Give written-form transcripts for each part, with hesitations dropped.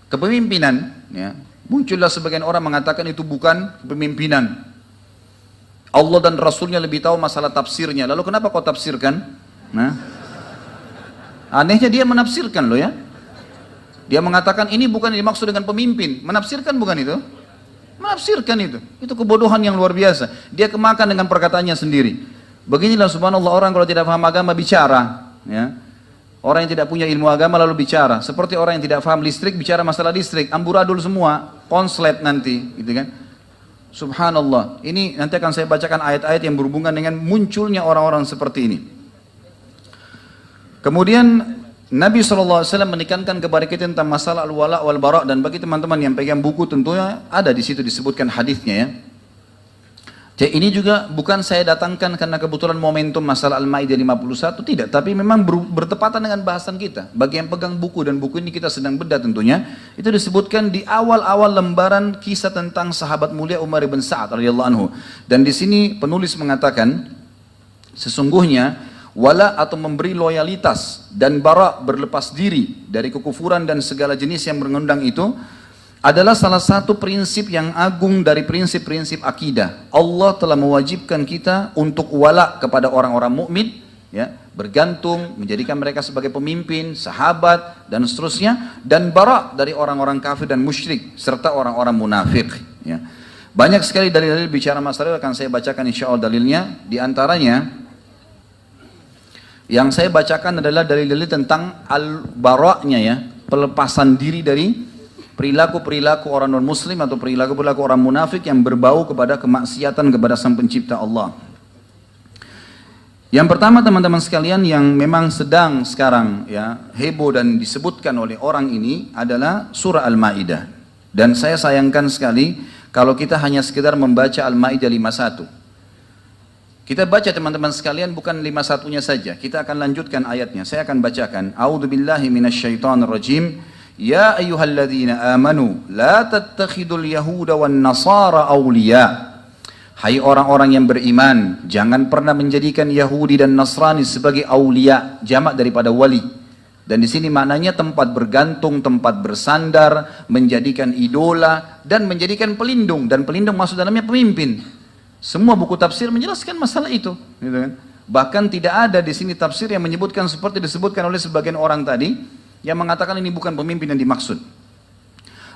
kepemimpinan, ya, muncullah sebagian orang mengatakan itu bukan kepemimpinan. Allah dan Rasulnya lebih tahu masalah tafsirnya. Lalu kenapa kau tafsirkan? Nah, anehnya dia menafsirkan loh ya. Dia mengatakan ini bukan dimaksud dengan pemimpin. Menafsirkan bukan itu? Menafsirkan itu. Itu kebodohan yang luar biasa. Dia kemakan dengan perkataannya sendiri. Beginilah subhanallah orang kalau tidak paham agama bicara. Ya. Orang yang tidak punya ilmu agama lalu bicara. Seperti orang yang tidak paham listrik bicara masalah listrik. Amburadul semua. Konslet nanti. Gitu kan. Subhanallah. Ini nanti akan saya bacakan ayat-ayat yang berhubungan dengan munculnya orang-orang seperti ini. Kemudian Nabi SAW menekankan kepada kita tentang masalah al-wala wal-bara, dan bagi teman-teman yang pegang buku tentunya ada di situ disebutkan hadisnya ya. Jadi ini juga bukan saya datangkan karena kebetulan momentum masalah Al-Maidah 51, tidak, tapi memang bertepatan dengan bahasan kita. Bagi yang pegang buku, dan buku ini kita sedang bedah tentunya, itu disebutkan di awal-awal lembaran kisah tentang sahabat mulia Umar bin Sa'ad radhiyallahu anhu. Dan di sini penulis mengatakan sesungguhnya wala atau memberi loyalitas dan bara berlepas diri dari kekufuran dan segala jenis yang mengundang itu adalah salah satu prinsip yang agung dari prinsip-prinsip akidah. Allah telah mewajibkan kita untuk wala kepada orang-orang mukmin, ya, bergantung, menjadikan mereka sebagai pemimpin, sahabat dan seterusnya, dan bara dari orang-orang kafir dan musyrik serta orang-orang munafik, ya. Banyak sekali dalil-dalil bicara masalah akan saya bacakan insyaallah dalilnya. Di antaranya yang saya bacakan adalah dalil-dalil tentang al-bara'-nya ya, pelepasan diri dari perilaku-perilaku orang non-muslim atau perilaku-perilaku orang munafik yang berbau kepada kemaksiatan kepada Sang Pencipta Allah. Yang pertama teman-teman sekalian yang memang sedang sekarang ya heboh dan disebutkan oleh orang ini adalah surah Al-Maidah. Dan saya sayangkan sekali kalau kita hanya sekedar membaca Al-Maidah 51. Kita baca teman-teman sekalian bukan 51-nya saja. Kita akan lanjutkan ayatnya. Saya akan bacakan. A'udzubillahi minasyaitonirrajim. Ya ayyuhalladzina amanu la tattakhidul yahuda wan nasara awliya. Hai orang-orang yang beriman, jangan pernah menjadikan Yahudi dan Nasrani sebagai awliya, jamak daripada wali. Dan di sini maknanya tempat bergantung, tempat bersandar, menjadikan idola dan menjadikan pelindung, dan pelindung maksud dalamnya pemimpin. Semua buku tafsir menjelaskan masalah itu, gitu kan? Bahkan tidak ada di sini tafsir yang menyebutkan seperti disebutkan oleh sebagian orang tadi yang mengatakan ini bukan pemimpin yang dimaksud.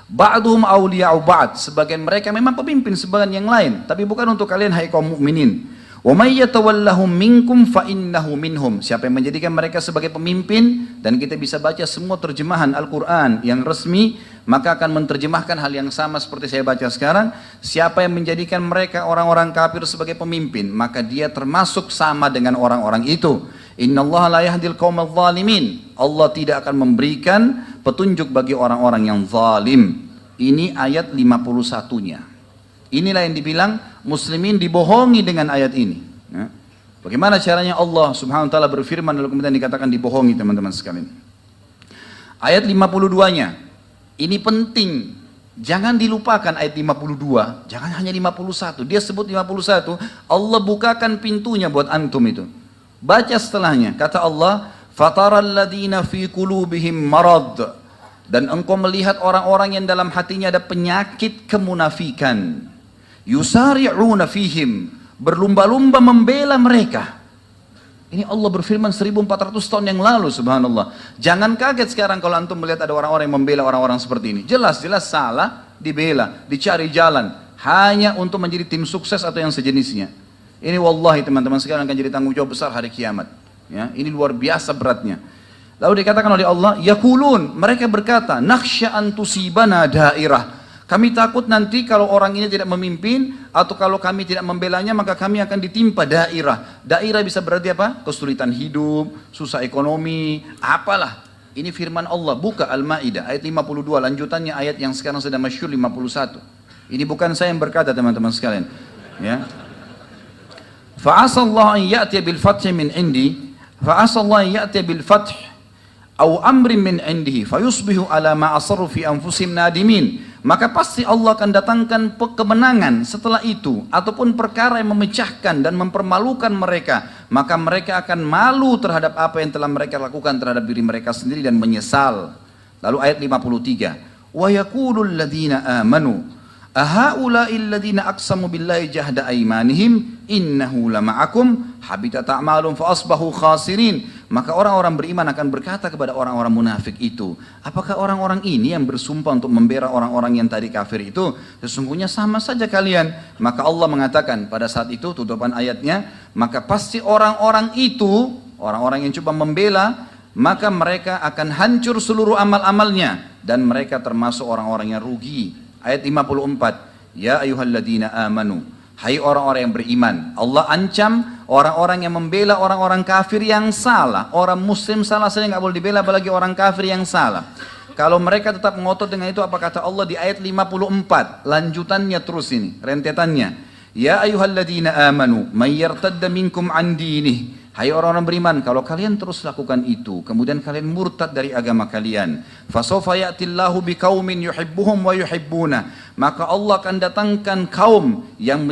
Ba'duhum awliya'u ba'd, sebagian mereka memang pemimpin sebagian yang lain, tapi bukan untuk kalian hai kaum mukminin. Wa may yatawallahum minkum fa innahu minhum. Siapa yang menjadikan mereka sebagai pemimpin, dan kita bisa baca semua terjemahan Al-Qur'an yang resmi, maka akan menerjemahkan hal yang sama seperti saya baca sekarang. Siapa yang menjadikan mereka orang-orang kafir sebagai pemimpin, maka dia termasuk sama dengan orang-orang itu. Innallaha la yahdil qaumadz zalimin. Allah tidak akan memberikan petunjuk bagi orang-orang yang zalim. Ini ayat 51-nya. Inilah yang dibilang muslimin dibohongi dengan ayat ini. Ya. Bagaimana caranya Allah subhanahu wa ta'ala berfirman lalu kemudian dikatakan dibohongi teman-teman sekalian. Ayat 52-nya. Ini penting. Jangan dilupakan ayat 52. Jangan hanya 51. Dia sebut 51. Allah bukakan pintunya buat antum itu. Baca setelahnya. Kata Allah, "Fataral ladzina fi qulubihim marad." Dan engkau melihat orang-orang yang dalam hatinya ada penyakit kemunafikan. Yusari'una fihim, berlumba-lumba membela mereka. Ini Allah berfirman 1400 tahun yang lalu, subhanallah. Jangan kaget sekarang kalau antum melihat ada orang-orang yang membela orang-orang seperti ini. Jelas-jelas salah, dibela, dicari jalan hanya untuk menjadi tim sukses atau yang sejenisnya. Ini wallahi teman-teman sekarang akan jadi tanggung jawab besar hari kiamat. Ya, ini luar biasa beratnya. Lalu dikatakan oleh Allah, yaqulun, mereka berkata, nakhsha an tusibana dairah. Kami takut nanti kalau orang ini tidak memimpin atau kalau kami tidak membelanya maka kami akan ditimpa dairah. Dairah bisa berarti apa? Kesulitan hidup, susah ekonomi, apalah. Ini firman Allah, buka Al-Maidah ayat 52, lanjutannya ayat yang sekarang sedang masyhur 51. Ini bukan saya yang berkata teman-teman sekalian. Ya. Fa'asallahu an ya'tiya bil fathi min indi, fa'asallahu an ya'tiya bil fath aw amrin min indihi fayusbihu ala ma asarru fi anfusihim nadimin. Maka pasti Allah akan datangkan kemenangan setelah itu ataupun perkara yang memecahkan dan mempermalukan mereka, maka mereka akan malu terhadap apa yang telah mereka lakukan terhadap diri mereka sendiri dan menyesal. Lalu ayat 53, Wa yaqulul ladzina amanu ahaula'il ladzina aqsamu billahi jahda aymanihim innahu lama'akum habitat a'malum fa asbahu khasirin. Maka orang-orang beriman akan berkata kepada orang-orang munafik itu, apakah orang-orang ini yang bersumpah untuk membela orang-orang yang tadi kafir itu? Sesungguhnya sama saja kalian. Maka Allah mengatakan pada saat itu, tutupan ayatnya, maka pasti orang-orang itu, orang-orang yang coba membela, maka mereka akan hancur seluruh amal-amalnya dan mereka termasuk orang-orang yang rugi. Ayat 54, ya ayyuhalladzina amanu, hai orang-orang yang beriman. Allah ancam orang-orang yang membela orang-orang kafir yang salah. Orang muslim salah saja nggak boleh dibela, apalagi orang kafir yang salah. Kalau mereka tetap mengotot dengan itu, apa kata Allah di ayat 54, lanjutannya terus ini, rentetannya. Ya ayyuhalladzina amanu, may yartadda minkum an dinih. Hai orang-orang beriman, kalau kalian terus lakukan itu, kemudian kalian murtad dari agama kalian, fasawfa ya'tillahu biqaumin yuhibbuhum wa yuhibbuna, maka Allah akan datangkan kaum yang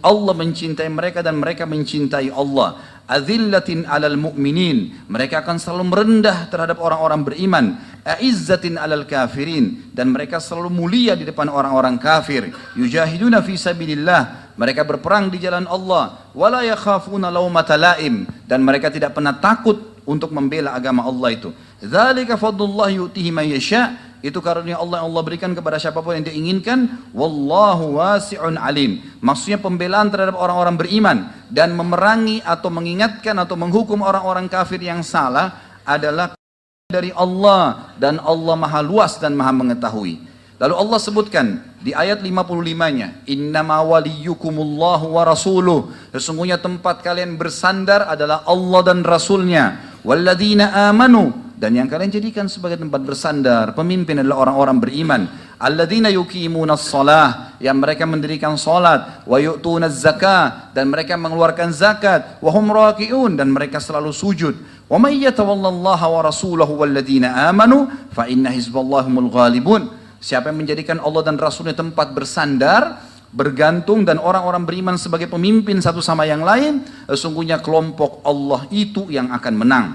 Allah mencintai mereka dan mereka mencintai Allah. Azillatin alal mu'minin, mereka akan selalu merendah terhadap orang-orang beriman. A'izzatin alal kafirin, dan mereka selalu mulia di depan orang-orang kafir. Yujahiduna fi sabilillah, mereka berperang di jalan Allah. Wala yakhafuna laumata laim, dan mereka tidak pernah takut untuk membela agama Allah itu. Dzalika fadlullah yu'tihi man yasha', itu karunia Allah yang Allah berikan kepada siapapun yang diinginkan. Wallahu wasi'un alim. Maksudnya pembelaan terhadap orang-orang beriman dan memerangi atau mengingatkan atau menghukum orang-orang kafir yang salah adalah dari Allah, dan Allah maha luas dan maha mengetahui. Lalu Allah sebutkan di ayat 55-nya, innama waliyukumullahu wa rasuluh, sesungguhnya tempat kalian bersandar adalah Allah dan Rasulnya. Walladzina amanu, dan yang kalian jadikan sebagai tempat bersandar, pemimpin adalah orang-orang beriman. Alladzina yuqimunas shalah, yang mereka mendirikan salat, wa yu'tunaz zakah, dan mereka mengeluarkan zakat, wa hum raki'un, dan mereka selalu sujud. Wa may yatawallallaha wa rasulahu walladzina amanu fa inna hizballahi humul ghalibun. Siapa yang menjadikan Allah dan Rasulnya tempat bersandar, bergantung, dan orang-orang beriman sebagai pemimpin satu sama yang lain, sesungguhnya kelompok Allah itu yang akan menang.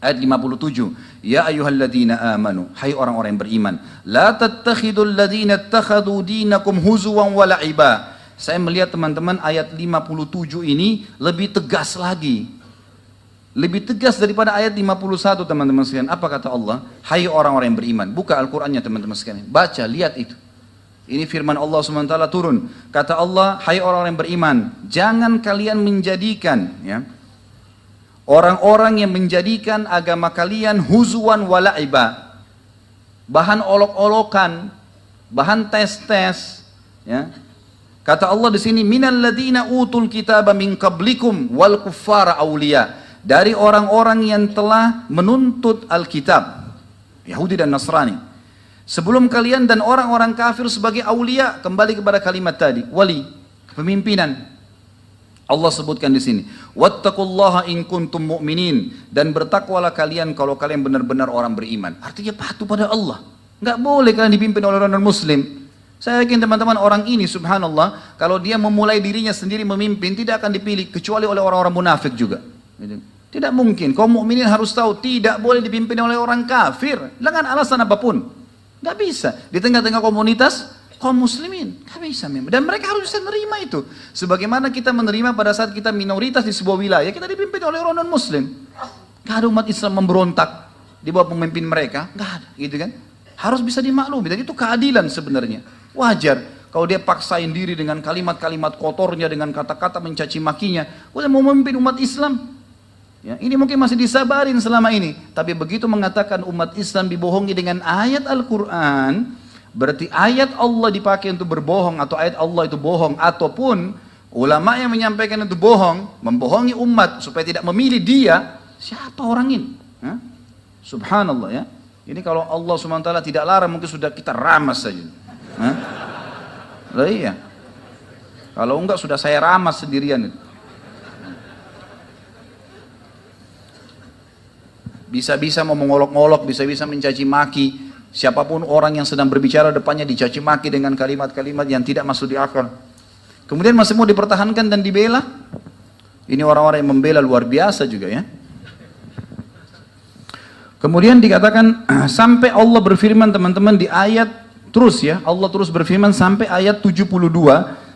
Ayat 57, ya ayyuhalladzina amanu, hai orang-orang yang beriman, la tattakhidul ladzina ittakhadhu dinakum huzuwan wa la'iba. Saya melihat teman-teman ayat 57 ini lebih tegas lagi. Lebih tegas daripada ayat 51 teman-teman sekalian. Apa kata Allah? Hai orang-orang yang beriman. Buka Al-Qur'annya teman-teman sekalian. Baca, lihat itu. Ini firman Allah SWT turun. Kata Allah, hai orang-orang yang beriman, jangan kalian menjadikan, ya, orang-orang yang menjadikan agama kalian huzuan wala'iba, bahan olok-olokan, bahan tes-tes, ya. Kata Allah di sini, minal ladina utul kitaba min qablikum wal kuffara awliya, dari orang-orang yang telah menuntut Alkitab, Yahudi dan Nasrani, sebelum kalian, dan orang-orang kafir sebagai awliya. Kembali kepada kalimat tadi, wali, kepemimpinan. Allah sebutkan di sini, wattaqullaha in kuntum mu'minin, dan bertakwalah kalian kalau kalian benar-benar orang beriman. Artinya patuh pada Allah. Enggak boleh kalian dipimpin oleh orang non-muslim. Saya yakin teman-teman, orang ini subhanallah, kalau dia memulai dirinya sendiri memimpin, tidak akan dipilih kecuali oleh orang-orang munafik juga. Tidak mungkin. Kaum mukminin harus tahu tidak boleh dipimpin oleh orang kafir dengan alasan apapun. Enggak bisa. Di tengah-tengah komunitas kaum muslimin, nggak bisa memang. Dan mereka harus bisa menerima itu. Sebagaimana kita menerima pada saat kita minoritas di sebuah wilayah, kita dipimpin oleh orang non-muslim. Nggak ada umat Islam memberontak di bawah pemimpin mereka, nggak ada, gitu kan? Harus bisa dimaklumi. Dan itu keadilan sebenarnya. Wajar kalau dia paksain diri dengan kalimat-kalimat kotornya, dengan kata-kata mencaci makinya, udah mau memimpin umat Islam. Ya, ini mungkin masih disabarin selama ini. Tapi begitu mengatakan umat Islam dibohongi dengan ayat Al-Quran, berarti ayat Allah dipakai untuk berbohong, atau ayat Allah itu bohong, ataupun ulama yang menyampaikan itu bohong, membohongi umat supaya tidak memilih dia. Siapa orang ini? Hah? Subhanallah, ya. Ini kalau Allah SWT tidak larang, mungkin sudah kita ramas saja. Hah? Lah iya. Kalau enggak sudah saya ramas sendirian itu. Bisa-bisa mau mengolok-olok, bisa-bisa mencaci maki. Siapapun orang yang sedang berbicara depannya dicaci maki dengan kalimat-kalimat yang tidak masuk di akal. Kemudian masih mau dipertahankan dan dibela. Ini orang-orang yang membela luar biasa juga, ya. Kemudian dikatakan sampai Allah berfirman teman-teman di ayat terus ya, Allah terus berfirman sampai ayat 72.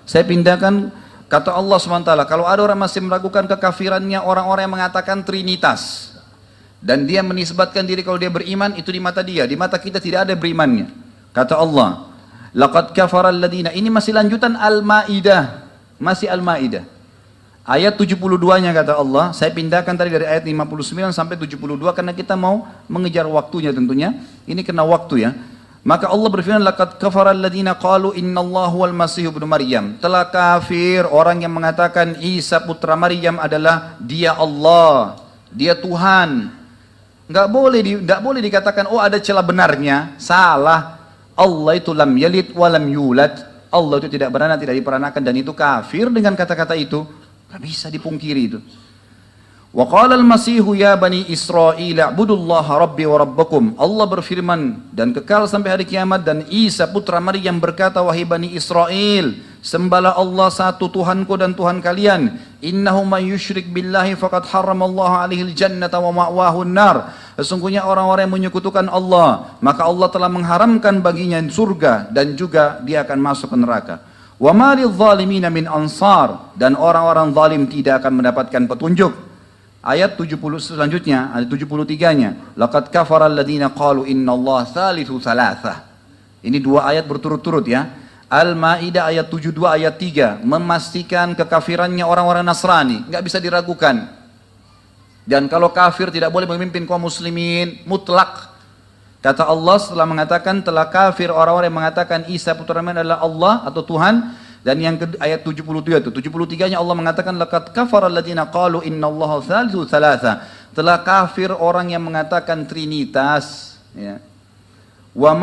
Saya pindahkan kata Allah SWT, kalau ada orang masih meragukan kekafirannya orang-orang yang mengatakan Trinitas dan dia menisbatkan diri kalau dia beriman, itu di mata dia, di mata kita tidak ada berimannya. Kata Allah, laqad kafara alladina, ini masih lanjutan Al-Maidah, masih Al-Maidah. Ayat 72-nya kata Allah, saya pindahkan tadi dari ayat 59 sampai 72 karena kita mau mengejar waktunya tentunya. Ini kena waktu ya. Maka Allah berfirman, laqad kafara alladina qalu innallahu wal masih ibnu Maryam. Telah kafir orang yang mengatakan Isa putra Maryam adalah dia Allah, dia Tuhan. Enggak boleh dikatakan oh ada celah benarnya. Salah. Allah itu lam yalid wa lam yulad. Allah itu tidak beranak, tidak diperanakan, dan itu kafir dengan kata-kata itu. Gak bisa dipungkiri itu. Wa qala al-masihu ya bani Israil a'budullaha rabbi wa rabbakum. Allah berfirman dan kekal sampai hari kiamat, dan Isa putra Maryam berkata, wahai bani Israel, sembahlah Allah satu Tuhanku dan Tuhan kalian. Innahu man yusyrik billahi faqad harramallahu alaihi al-jannata wa ma'wahu an-nar. Sesungguhnya orang-orang yang menyekutukan Allah, maka Allah telah mengharamkan baginya surga dan juga dia akan masuk ke neraka. Wa ma lidh-dhalimina min ansar, dan orang-orang zalim tidak akan mendapatkan petunjuk. Ayat 70 selanjutnya, ayat 73-nya, laqad kafara alladziina qalu innallaha thalithu thalathah. Ini dua ayat berturut-turut ya. Al-Maidah ayat 72 ayat 3 memastikan kekafirannya orang-orang Nasrani, enggak bisa diragukan. Dan kalau kafir tidak boleh memimpin kaum muslimin mutlak. Kata Allah setelah mengatakan telah kafir orang-orang yang mengatakan Isa putra Maryam adalah Allah atau Tuhan. Dan yang ayat 73 itu, 73-nya Allah mengatakan laqad kafara alladziina qalu innallaha thalithu thalatha. Telah kafir orang yang mengatakan Trinitas ya. Wa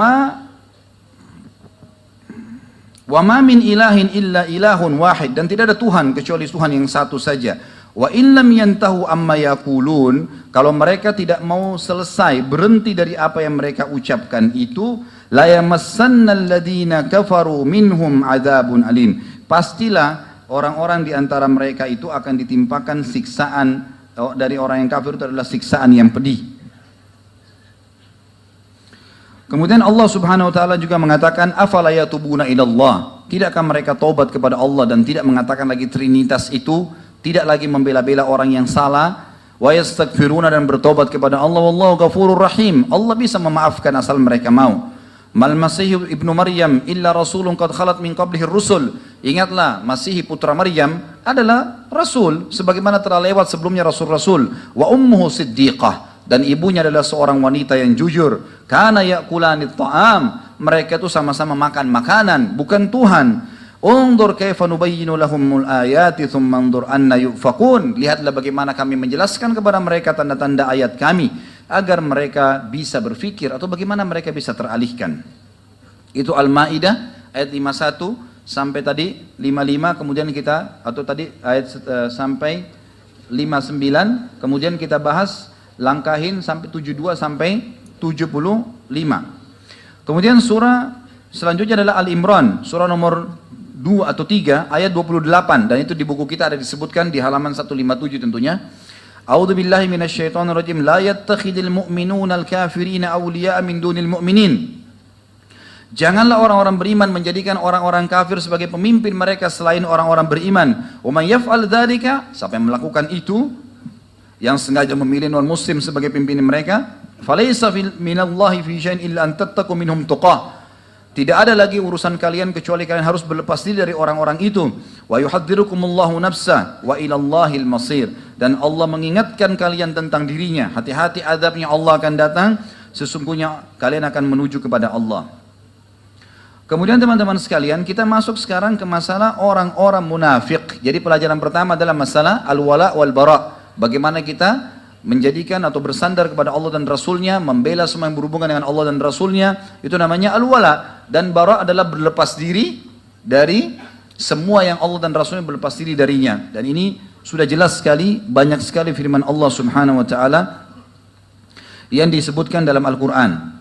ma min ilahin illa ilahun wahid, dan tidak ada Tuhan kecuali Tuhan yang satu saja. Wa in lam yantahu amma yaqulun, kalau mereka tidak mau selesai berhenti dari apa yang mereka ucapkan itu, la yamassannal ladzina kafaru minhum adzabun alim. Pastilah orang-orang di antara mereka itu akan ditimpakan siksaan dari orang yang kafir, itu adalah siksaan yang pedih. Kemudian Allah Subhanahu wa taala juga mengatakan afala yatubuna ilallah. Tidakkah mereka taubat kepada Allah dan tidak mengatakan lagi Trinitas itu, tidak lagi membela-bela orang yang salah, wa yastaghfiruna, dan bertobat kepada Allah, wallahu ghafurur rahim. Allah bisa memaafkan asal mereka mau. Mal Masih ibnu Maryam illa rasulun qad khalat min qablihi rusul. Ingatlah, Masih putra Maryam adalah rasul sebagaimana telah lewat sebelumnya rasul-rasul. Wa ummuhu siddiqah, dan ibunya adalah seorang wanita yang jujur. Kana ya'kulanit ta'am, mereka itu sama-sama makan makanan, bukan Tuhan. Undur kaifa nubayyinu lahumul ayati thumma undur anna yufakun. Lihatlah bagaimana kami menjelaskan kepada mereka tanda-tanda ayat kami agar mereka bisa berfikir, atau bagaimana mereka bisa teralihkan. Itu Al-Maidah ayat 51 sampai tadi 55, kemudian kita atau tadi ayat sampai 59, kemudian kita bahas langkahin sampai 72 sampai 75. Kemudian surah selanjutnya adalah Al-Imran, surah nomor 2 atau 3 ayat 28, dan itu di buku kita ada disebutkan di halaman 157 tentunya. A'udzu billahi minasyaitonir rajim. La yattakhidul mu'minuna al-kafirina awliya'a min dunil mu'minin. Janganlah orang-orang beriman menjadikan orang-orang kafir sebagai pemimpin mereka selain orang-orang beriman. Wa may yaf'al dzalika, siapa yang melakukan itu, yang sengaja memilih non-muslim sebagai pimpinan mereka, falaysa minallahi fi syai'in illa an tattaqu minhum tuqah. Tidak ada lagi urusan kalian kecuali kalian harus berlepas diri dari orang-orang itu. Wa yuhadzirukumullahu nafsa wa ilallahil masir. Dan Allah mengingatkan kalian tentang dirinya. Hati-hati, azabnya Allah akan datang. Sesungguhnya kalian akan menuju kepada Allah. Kemudian teman-teman sekalian, kita masuk sekarang ke masalah orang-orang munafik. Jadi pelajaran pertama adalah masalah al-wala wal bara. Bagaimana kita menjadikan atau bersandar kepada Allah dan Rasulnya, membela semua yang berhubungan dengan Allah dan Rasulnya, itu namanya al-wala. Dan bara adalah berlepas diri dari semua yang Allah dan Rasulnya berlepas diri darinya. Dan ini sudah jelas sekali, banyak sekali firman Allah Subhanahu wa ta'ala yang disebutkan dalam Al-Quran.